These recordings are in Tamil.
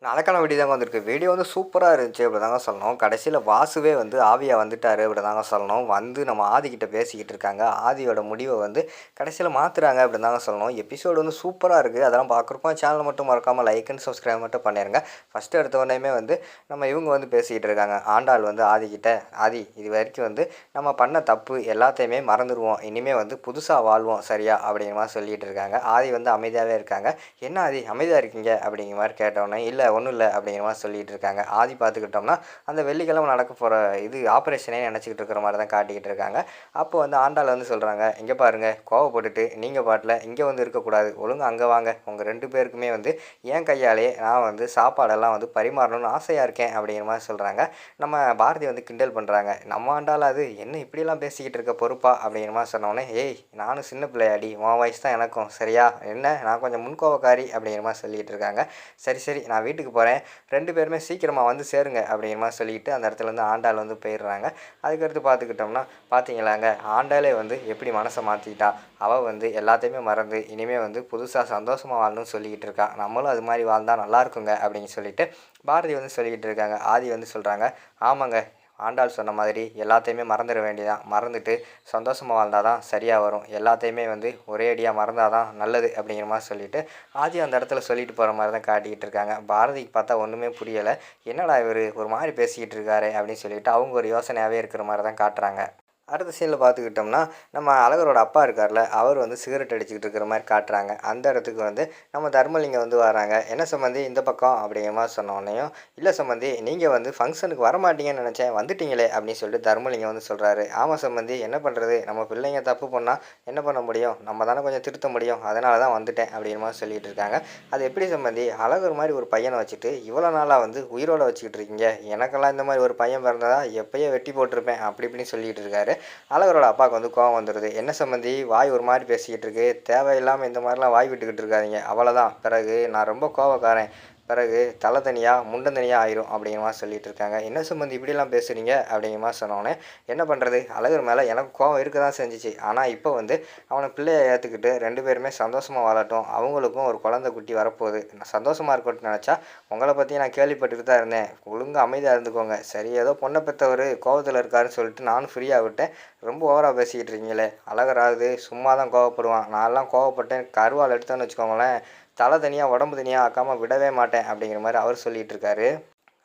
அதற்கான வீடியோ தாங்க வந்திருக்கு. வீடியோ வந்து சூப்பரா இருந்துச்சு அப்படி தாங்க சொல்லணும். கடைசியில வாசுவே வந்து ஆவியா வந்துட்டாரு அப்படி தாங்க சொல்லணும். வந்து நம்ம ஆதிக்கிட்ட பேசிக்கிட்டு இருக்காங்க. ஆதியோட முடிவ வந்து கடைசியில மாத்துறாங்க அப்படின்னு தாங்க சொல்லணும். எபிசோடு வந்து சூப்பரா இருக்கு. அதெல்லாம் பார்க்குறப்போ சேனல் மட்டும் மறக்காம லைக் அண்ட் சப்ஸ்கிரைப் மட்டும் பண்ணிருங்க. ஃபர்ஸ்ட் எடுத்த உடனேயுமே வந்து நம்ம இவங்க வந்து பேசிக்கிட்டு இருக்காங்க. ஆண்டாள் வந்து ஆதிக்கிட்ட, "ஆதி இது வரைக்கும் வந்து நம்ம பண்ண தப்பு எல்லாத்தையுமே மறந்துருவோம். இனிமே வந்து புதுசா வாழ்வோம் சரியா?" அப்படிங்கிற மாரி சொல்லிட்டு இருக்காங்க. ஆதி வந்து அமைதியாவே இருக்காங்க. "என்ன ஆதி அமைதியா இருக்கீங்க?" அப்படிங்கிற மாரி கேட்டோனே, "இல்ல ஒன்றும் இல்லை" அப்படிங்கிற மாதிரி சொல்லிட்டு இருக்காங்க. ஆதி பார்த்துக்கிட்டோம்னா அந்த வெள்ளிக்கிழமை நடக்க போகிற இது ஆப்ரேஷனே நினச்சிக்கிட்டு இருக்கிற மாதிரி தான் காட்டிக்கிட்டு இருக்காங்க. அப்போ வந்து ஆண்டாள் வந்து சொல்கிறாங்க, "இங்கே பாருங்கள், கோவப்பட்டுட்டு நீங்கள் பாட்டில் இங்கே வந்து இருக்கக்கூடாது, ஒழுங்கு அங்கே வாங்க. உங்கள் 2 பேருக்குமே வந்து என் கையாலே நான் வந்து சாப்பாடெல்லாம் வந்து பரிமாறணும்னு ஆசையாக இருக்கேன்" அப்படிங்கிற மாதிரி சொல்கிறாங்க. நம்ம பாரதி வந்து கிண்டல் பண்ணுறாங்க, "நம்ம ஆண்டாள் அது என்ன இப்படிலாம் பேசிக்கிட்டு இருக்க பொறுப்பா?" அப்படிங்கிற மாதிரி சொன்னோடனே, "ஏய் நானும் சின்ன பிள்ளையாடி, உன் வயசு தான் எனக்கும் சரியா, என்ன நான் கொஞ்சம் முன்கோவக்காரி" அப்படிங்கிற மாதிரி சொல்லிகிட்டு இருக்காங்க. "சரி சரி நான் வீட்டுக்கு போகிறேன், 2 பேருமே சீக்கிரமாக வந்து சேருங்க" அப்படிங்கிற மாதிரி சொல்லிட்டு அந்த இடத்துலேருந்து ஆண்டாள் வந்து போயிடுறாங்க. அதுக்கடுத்து பார்த்துக்கிட்டோம்னா பார்த்தீங்களாங்க, ஆண்டாளே வந்து எப்படி மனசை மாற்றிக்கிட்டா. அவள் வந்து எல்லாத்தையுமே மறந்து இனிமேல் வந்து புதுசாக சந்தோஷமாக வாழணும்னு சொல்லிக்கிட்டு இருக்கா. நம்மளும் அது மாதிரி வாழ்ந்தால் நல்லாயிருக்குங்க அப்படின்னு சொல்லிட்டு பாரதி வந்து சொல்லிக்கிட்டு இருக்காங்க. ஆதி வந்து சொல்கிறாங்க, "ஆமாங்க, ஆண்டாள் சொன்ன மாதிரி எல்லாத்தையுமே மறந்துட வேண்டியதான். மறந்துட்டு சந்தோஷமாக வாழ்ந்தால் தான் சரியாக வரும். எல்லாத்தையுமே வந்து ஒரே அடியாக மறந்தால் தான் நல்லது" அப்படிங்கிற மாதிரி சொல்லிவிட்டு ஆதி அந்த இடத்துல சொல்லிட்டு போகிற மாதிரி தான் காட்டிக்கிட்டு இருக்காங்க. பாரதிக்கு பார்த்தா ஒன்றுமே புரியலை. என்னடா இவர் ஒரு மாதிரி பேசிக்கிட்டு இருக்காரு அப்படின்னு சொல்லிட்டு அவங்க ஒரு யோசனையாகவே இருக்கிற மாதிரி தான் காட்டுறாங்க. அடுத்த சீனில் பார்த்துக்கிட்டோம்னா நம்ம அழகரோட அப்பா இருக்கார்ல, அவர் வந்து சிகரெட் அடிச்சுக்கிட்டு இருக்கிற மாதிரி காட்டுறாங்க. அந்த இடத்துக்கு வந்து நம்ம தர்மலிங்கம் வந்து வராங்க. "என்ன சம்மந்தி இந்த பக்கம்?" அப்படிங்கிற மாதிரி சொன்னோடனையும், "இல்லை சம்மந்தி, நீங்கள் வந்து ஃபங்க்ஷனுக்கு வரமாட்டீங்கன்னு நினச்சேன், வந்துட்டீங்களே" அப்படின்னு சொல்லிட்டு தர்மலிங்கம் வந்து சொல்கிறாரு. "ஆமாம் சம்மந்தி, என்ன பண்ணுறது, நம்ம பிள்ளைங்க தப்பு பண்ணால் என்ன பண்ண முடியும், நம்ம தானே கொஞ்சம் திருத்த முடியும், அதனால தான் வந்துட்டேன்" அப்படிங்கிற மாதிரி சொல்லிகிட்டு இருக்காங்க. "அது எப்படி சம்மந்தி, அழகர் மாதிரி ஒரு பையனை வச்சுட்டு இவ்வளோ நாளாக வந்து உயிரோட வச்சுக்கிட்டு இருக்கீங்க, எனக்கெல்லாம் இந்த மாதிரி ஒரு பையன் பிறந்ததா எப்பயே வெட்டி போட்டிருப்பேன்" அப்படி இப்படின்னு சொல்லிகிட்டு இருக்காரு. அழகரோட அப்பாவுக்கு வந்து கோவம் வந்துடுது. "என்ன சம்மந்தி வாய் ஒரு மாதிரி பேசிக்கிட்டு இருக்கு, தேவையில்லாமல் இந்த மாதிரிலாம் வாய் விட்டுக்கிட்டு இருக்காதீங்க, அவ்வளோதான், பிறகு நான் ரொம்ப கோவக்காரன், பிறகு தலை தனியாக முண்டம் தனியாக ஆயிரும்" அப்படிங்கிற மாதிரி சொல்லிட்டு இருக்காங்க. "என்ன சம்மந்தி இப்படிலாம் பேசுகிறீங்க" அப்படிங்கிற மாதிரி சொன்னோன்னே, "என்ன பண்ணுறது, அழகர் மேலே எனக்கு கோவம் இருக்க தான் செஞ்சிச்சு, ஆனால் இப்போ வந்து அவனை பிள்ளையை ஏற்றுக்கிட்டு 2 பேருமே சந்தோஷமாக வாழட்டும், அவங்களுக்கும் ஒரு குழந்தை குட்டி வரப்போகுது, நான் சந்தோஷமாக இருக்கட்டும்னு நினச்சா உங்களை பற்றி நான் கேள்விப்பட்டுட்டு தான் இருந்தேன், ஒழுங்காக அமைதியாக இருந்துக்கோங்க, சரி ஏதோ பொண்ணை பெற்றவர் கோவத்தில் இருக்காருன்னு சொல்லிட்டு நானும் ஃப்ரீயாக விட்டேன், ரொம்ப ஓவராக பேசிக்கிட்டு இருக்கீங்களே, அழகராகுது சும்மா தான் கோவப்படுவான், நான்லாம் கோவப்பட்டேன் கருவால் எடுத்தேன்னு வச்சுக்கோங்களேன், தலை தனியாக உடம்பு தனியாக ஆக்காமல் விடவே மாட்டேன்" அப்படிங்கிற மாதிரி அவர் சொல்லிகிட்டு இருக்காரு.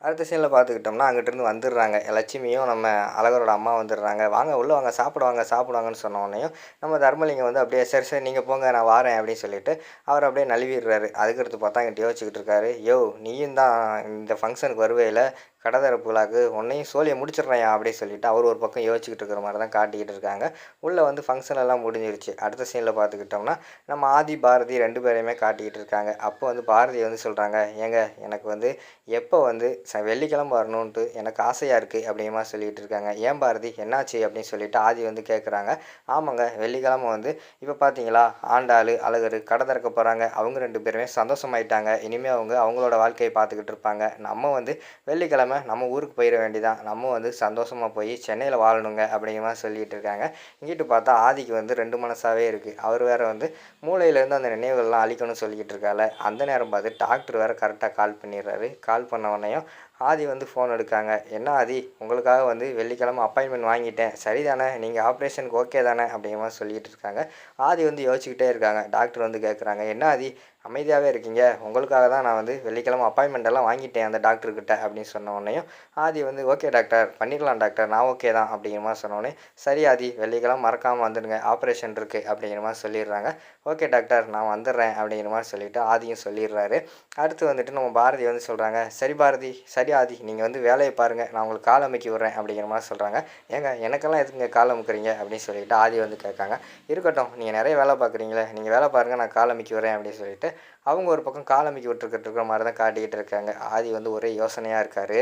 அடுத்த சீனில் பார்த்துக்கிட்டோம்னா அங்கிட்டிருந்து வந்துடுறாங்க. லட்சுமியும் நம்ம அழகரோட அம்மா வந்துடுறாங்க. "வாங்க உள்ளே வாங்க, சாப்பிடுவாங்க சாப்பிடுவாங்கன்னு" சொன்ன உடனேயும் நம்ம தர்மலிங்கம் வந்து அப்படியே, "சரி சரி நீங்கள் போங்க நான் வாரேன்" அப்படின்னு சொல்லிட்டு அவர் அப்படியே நழுவிடுறாரு. அதுக்கடுத்து பார்த்தா அங்கிட்டு யோசிச்சுக்கிட்டு இருக்காரு, "யோவ் நீயும் தான் இந்த ஃபங்க்ஷனுக்கு வருவேல, கடை திறப்பு விழாக்கு, உன்னையும் சோழியை முடிச்சிடுறேன்யா" அப்படின்னு சொல்லிட்டு அவர் ஒரு பக்கம் யோசிச்சுக்கிட்டு இருக்கிற மாதிரி தான் காட்டிக்கிட்டு இருக்காங்க. உள்ளே வந்து ஃபங்க்ஷன் எல்லாம் முடிஞ்சிருச்சு. அடுத்த சீனில் பார்த்துக்கிட்டோம்னா நம்ம ஆதி பாரதி 2 பேரையுமே காட்டிக்கிட்டு இருக்காங்க. அப்போ வந்து பாரதி வந்து சொல்கிறாங்க, "ஏங்க எனக்கு வந்து எப்போ வந்து வெள்ளிக்கிழமை வரணுன்ட்டு எனக்கு ஆசையாக இருக்குது" அப்படிங்கிற மாதிரி சொல்லிகிட்டு இருக்காங்க. "ஏன் பாரதி என்னாச்சு?" அப்படின்னு சொல்லிட்டு ஆதி வந்து கேட்குறாங்க. "ஆமாங்க, வெள்ளிக்கிழமை வந்து இப்போ பார்த்தீங்களா, ஆண்டாள் அழகர் கடை திறக்க போகிறாங்க, அவங்க 2 பேருமே சந்தோஷமாயிட்டாங்க, இனிமேல் அவங்க அவங்களோட வாழ்க்கையை பார்த்துக்கிட்டு இருப்பாங்க, நம்ம வந்து வெள்ளிக்கிழமை நம்ம ஊருக்கு போயிட வேண்டியதான், நம்ம வந்து சந்தோஷமாக போய் சென்னையில் வாழணுங்க" அப்படிங்கிற மாதிரி சொல்லிகிட்டு இருக்காங்க. இங்கிட்டு பார்த்தா ஆதிக்கு வந்து 2 மனசாகவே இருக்குது. அவர் வேறு வந்து மூளையிலேருந்து அந்த நினைவுகள்லாம் அழிக்கணும்னு சொல்லிக்கிட்டு இருக்கால, அந்த நேரம் பார்த்து டாக்டர் வேறு கரெக்டாக கால் பண்ணிடுறாரு. கால் பண்ண உடனேயும் ஆதி வந்து ஃபோன் எடுக்காங்க. "என்ன ஆதி, உங்களுக்காக வந்து வெள்ளிக்கிழமை அப்பாயின்மெண்ட் வாங்கிட்டேன், சரி தானே, நீங்கள் ஆப்ரேஷனுக்கு ஓகே தானே" அப்படிங்கிற மாதிரி சொல்லிகிட்டு இருக்காங்க. ஆதி வந்து யோசிச்சுக்கிட்டே இருக்காங்க. டாக்டர் வந்து கேட்குறாங்க, "என்ன ஆதி அமைதியாகவே இருக்கீங்க, உங்களுக்காக தான் நான் வந்து வெள்ளிக்கிழமை அப்பாயின்மெண்ட் எல்லாம் வாங்கிட்டேன் அந்த டாக்டர்கிட்ட" அப்படின்னு சொன்ன உடனேயும் ஆதி வந்து, "ஓகே டாக்டர், பண்ணிடலாம் டாக்டர், நான் ஓகே தான்" அப்படிங்கிற மாதிரி சொன்னோடனே, "சரி ஆதி வெள்ளிக்கிழமை மறக்காமல் வந்துடுங்க, ஆப்ரேஷன் இருக்குது" அப்படிங்கிற மாதிரி சொல்லிடுறாங்க. "ஓகே டாக்டர் நான் வந்துடுறேன்" அப்படிங்கிற மாதிரி சொல்லிவிட்டு ஆதியும் சொல்லிடுறாரு. அடுத்து வந்துட்டு நம்ம பாரதி வந்து சொல்கிறாங்க, "சரி பாரதி, சரி ஆதி நீங்கள் வந்து வேலையை பாருங்கள், நான் உங்களுக்கு கால் அமுக்கி விட்றேன்" அப்படிங்கிற மாதிரி சொல்கிறாங்க. "ஏங்க எனக்கெல்லாம் எதுக்குங்க கால் அமுக்குறீங்க" அப்படின்னு சொல்லிட்டு ஆதி வந்து கேட்காங்க. "இருக்கட்டும், நீங்கள் நிறைய வேலை பார்க்குறீங்களே, நீங்கள் வேலை பாருங்கள், நான் கால் அமுக்கி விட்றேன்" அப்படின்னு சொல்லிட்டு அவங்க ஒரு பக்கம் கால் அமுக்கி விட்டுருக்கிட்டு இருக்கிற மாதிரி தான் காட்டிக்கிட்டு இருக்காங்க. ஆதி வந்து ஒரே யோசனையாக இருக்கார்.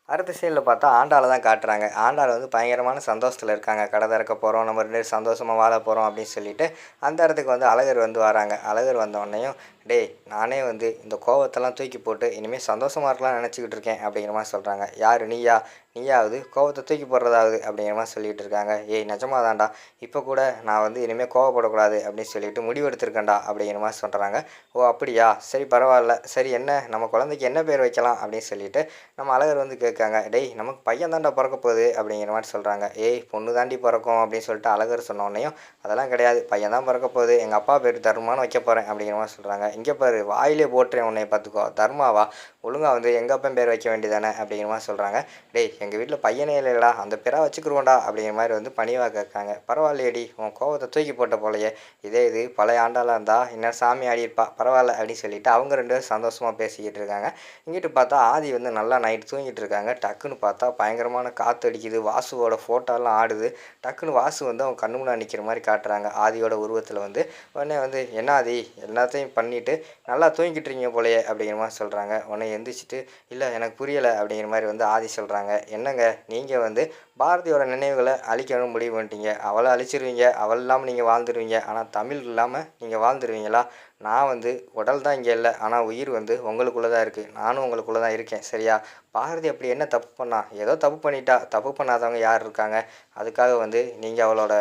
அடுத்த சீனில் பார்த்தா ஆண்டாளை தான் காட்டுறாங்க. ஆண்டாள் வந்து பயங்கரமான சந்தோஷத்தில் இருக்காங்க. கடை திறக்க போகிறோம், நம்ம 2 பேரும் சந்தோஷமாக வாழ போகிறோம் அப்படின்னு சொல்லிட்டு அந்த இடத்துக்கு வந்து அழகர் வந்து வராங்க. அழகர் வந்தோடனேயும், டேய் நானே வந்து இந்த கோவத்தெல்லாம் தூக்கி போட்டு இனிமேல் சந்தோஷமாக இருக்கலாம்னு நினச்சிக்கிட்டு இருக்கேன் அப்படிங்கிற மாதிரி சொல்கிறாங்க. யார் நீயா? நீயாவது கோவத்தை தூக்கி போடுறதாவது அப்படிங்கிற மாதிரி சொல்லிகிட்டு இருக்காங்க. ஏய் நிஜமா தான்டா, இப்போ கூட நான் வந்து இனிமேல் கோவப்படக்கூடாது அப்படின்னு சொல்லிட்டு முடிவெடுத்திருக்கேன்டா அப்படிங்கிற மாதிரி சொல்கிறாங்க. ஓ அப்படியா, சரி பரவாயில்ல, சரி என்ன நம்ம குழந்தைக்கு என்ன பேர் வைக்கலாம் அப்படின்னு சொல்லிட்டு நம்ம அழகர் வந்து கேட்காங்க. டேய் நமக்கு பையன் தான்டா பிறக்க போகுது அப்படிங்கிற மாதிரி சொல்கிறாங்க. ஏய் பொண்ணு தாண்டி பிறக்கும் அப்படின்னு சொல்லிட்டு அழகர் சொன்னோடனையும் அதெல்லாம் கிடையாது, பையன் தான் பிறக்க போகுது, எங்கள் அப்பா பேர் தர்மான்னு வைக்க போகிறேன் அப்படிங்கிற மாதிரி சொல்கிறாங்க. இங்கே பாரு வாயிலே போட்டுறேன் உன்னை பார்த்துக்கோ, தர்மாவா? ஒழுங்காக வந்து எங்கள் அப்பன் பேர் வைக்க வேண்டியதானே அப்படிங்கிற மாதிரி சொல்கிறாங்க. டேய் எங்கள் வீட்டில் பையனே இல்லைடா, அந்த பேராக வச்சுக்கிருவோண்டா அப்படிங்கிற மாதிரி வந்து பணிவாக கேட்காங்க. பரவாயில்லையேடி, உன் கோவத்தை தூக்கி போட்ட போலையே, இதே இது பழைய ஆண்டாளாக இருந்தால் இன்னும் சாமி ஆடியிருப்பா, பரவாயில்ல அப்படின்னு சொல்லிட்டு அவங்க 2 பேரும் சந்தோஷமாக பேசிக்கிட்டு இருக்காங்க. இங்கிட்டு பார்த்தா ஆதி வந்து நல்லா நைட்டு தூங்கிட்டு இருக்காங்க. டக்குன்னு பார்த்தா பயங்கரமான காற்று அடிக்குது, வாசுவோட ஃபோட்டோலாம் ஆடுது. டக்குன்னு வாசு வந்து அவங்க கண்ணு முன்னாடி நிற்கிற மாதிரி காட்டுறாங்க ஆதியோட உருவத்தில் வந்து. உடனே வந்து என்ன ஆதி எல்லாத்தையும் பண்ணிவிட்டு நல்லா தூங்கிட்டு இருக்கீங்க போலையே அப்படிங்கிற மாதிரி சொல்கிறாங்க. உடனே எந்திரிச்சிட்டு இல்லை எனக்கு புரியலை அப்படிங்கிற மாதிரி வந்து ஆதி சொல்கிறாங்க. என்னங்க நீங்கள் வந்து பாரதியோட நினைவுகளை அழிக்கணும்னு முடிவு பண்ணிட்டீங்க, அவளை அழிச்சிருவீங்க, அவள் இல்லாமல் நீங்கள் வாழ்ந்துருவீங்க, ஆனால் தமிழ் இல்லாமல் நீங்கள் வாழ்ந்துருவீங்களா? நான் வந்து உடல் தான் இங்கே இல்லை, ஆனால் உயிர் வந்து உங்களுக்குள்ளே தான் இருக்குது, நானும் உங்களுக்குள்ளே தான் இருக்கேன் சரியா? பாரதி அப்படி என்ன தப்பு பண்ணா? ஏதோ தப்பு பண்ணிட்டா, தப்பு பண்ணாதவங்க யார் இருக்காங்க? அதுக்காக வந்து நீங்கள் அவளோட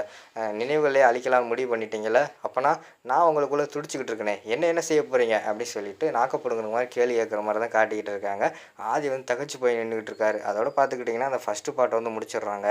நினைவுகளே அழிக்கலாம்னு முடிவு பண்ணிட்டீங்களே, அப்போனா நான் உங்களுக்குள்ளே துடிச்சிக்கிட்டு இருக்கேனே, என்ன செய்ய போகிறீங்க அப்படின்னு சொல்லிட்டு நாக்கப்படுங்கிற மாதிரி கேள்வி கேட்குற மாதிரி தான் காட்டிக்கிட்டு இருக்காங்க. ஆதி வந்து தகச்சு போய் நின்றுக்கிட்டு இருக்காரு. அதோட பார்த்துக்கிட்டிங்கன்னா அந்த ஃபஸ்ட்டு பார்ட்டை வந்து முடிச்சிடுறாங்க.